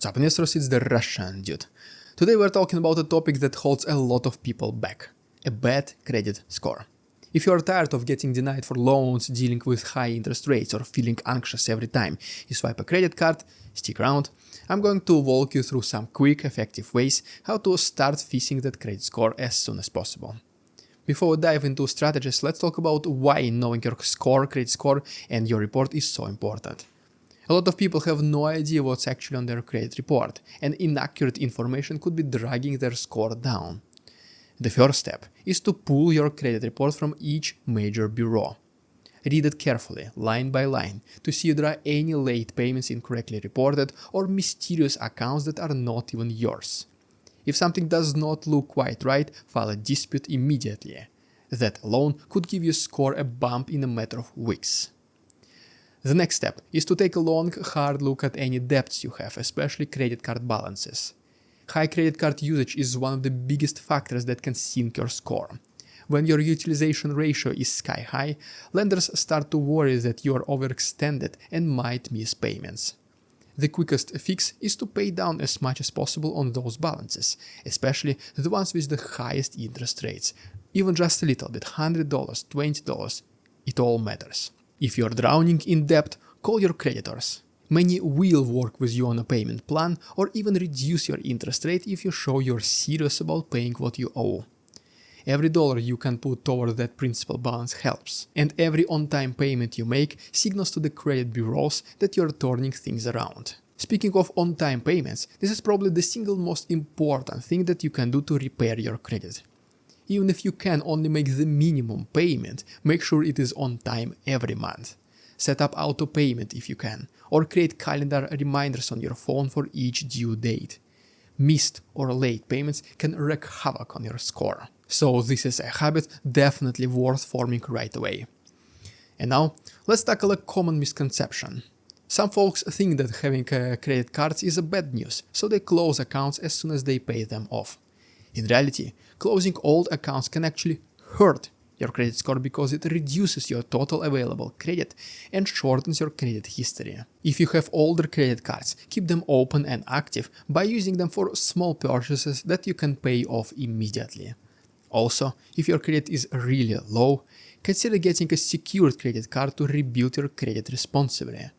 What's up, investors? It's the Russian dude. Today we're talking about a topic that holds a lot of people back: a bad credit score. If you are tired of getting denied for loans, dealing with high interest rates, or feeling anxious every time you swipe a credit card, stick around. I'm going to walk you through some quick, effective ways how to start fixing that credit score as soon as possible. Before we dive into strategies, let's talk about why knowing your credit score and your report is so important. A lot of people have no idea what's actually on their credit report, and inaccurate information could be dragging their score down. The first step is to pull your credit report from each major bureau. Read it carefully, line by line, to see if there are any late payments incorrectly reported or mysterious accounts that are not even yours. If something does not look quite right, file a dispute immediately. That alone could give your score a bump in a matter of weeks. The next step is to take a long, hard look at any debts you have, especially credit card balances. High credit card usage is one of the biggest factors that can sink your score. When your utilization ratio is sky high, lenders start to worry that you are overextended and might miss payments. The quickest fix is to pay down as much as possible on those balances, especially the ones with the highest interest rates. Even just a little bit, $100, $20, it all matters. If you're drowning in debt, call your creditors. Many will work with you on a payment plan or even reduce your interest rate if you show you're serious about paying what you owe. Every dollar you can put toward that principal balance helps, and every on-time payment you make signals to the credit bureaus that you're turning things around. Speaking of on-time payments, this is probably the single most important thing that you can do to repair your credit. Even if you can only make the minimum payment, make sure it is on time every month. Set up auto payment if you can, or create calendar reminders on your phone for each due date. Missed or late payments can wreak havoc on your score. So this is a habit definitely worth forming right away. And now, let's tackle a common misconception. Some folks think that having credit cards is a bad news, so they close accounts as soon as they pay them off. In reality, closing old accounts can actually hurt your credit score because it reduces your total available credit and shortens your credit history. If you have older credit cards, keep them open and active by using them for small purchases that you can pay off immediately. Also, if your credit is really low, consider getting a secured credit card to rebuild your credit responsibly.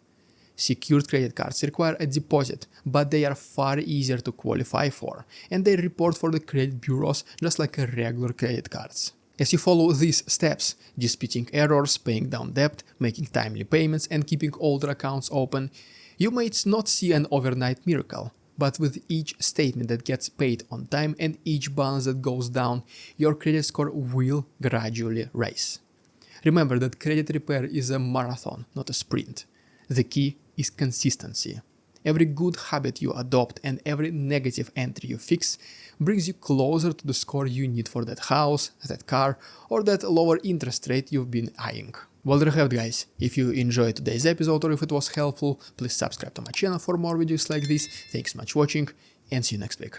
Secured credit cards require a deposit, but they are far easier to qualify for, and they report for the credit bureaus just like regular credit cards. As you follow these steps, disputing errors, paying down debt, making timely payments, and keeping older accounts open, you might not see an overnight miracle, but with each statement that gets paid on time and each balance that goes down, your credit score will gradually rise. Remember that credit repair is a marathon, not a sprint. The key is consistency. Every good habit you adopt and every negative entry you fix brings you closer to the score you need for that house, that car, or that lower interest rate you've been eyeing. Well, there you have it, guys. If you enjoyed today's episode or if it was helpful, please subscribe to my channel for more videos like this. Thanks so much for watching and see you next week.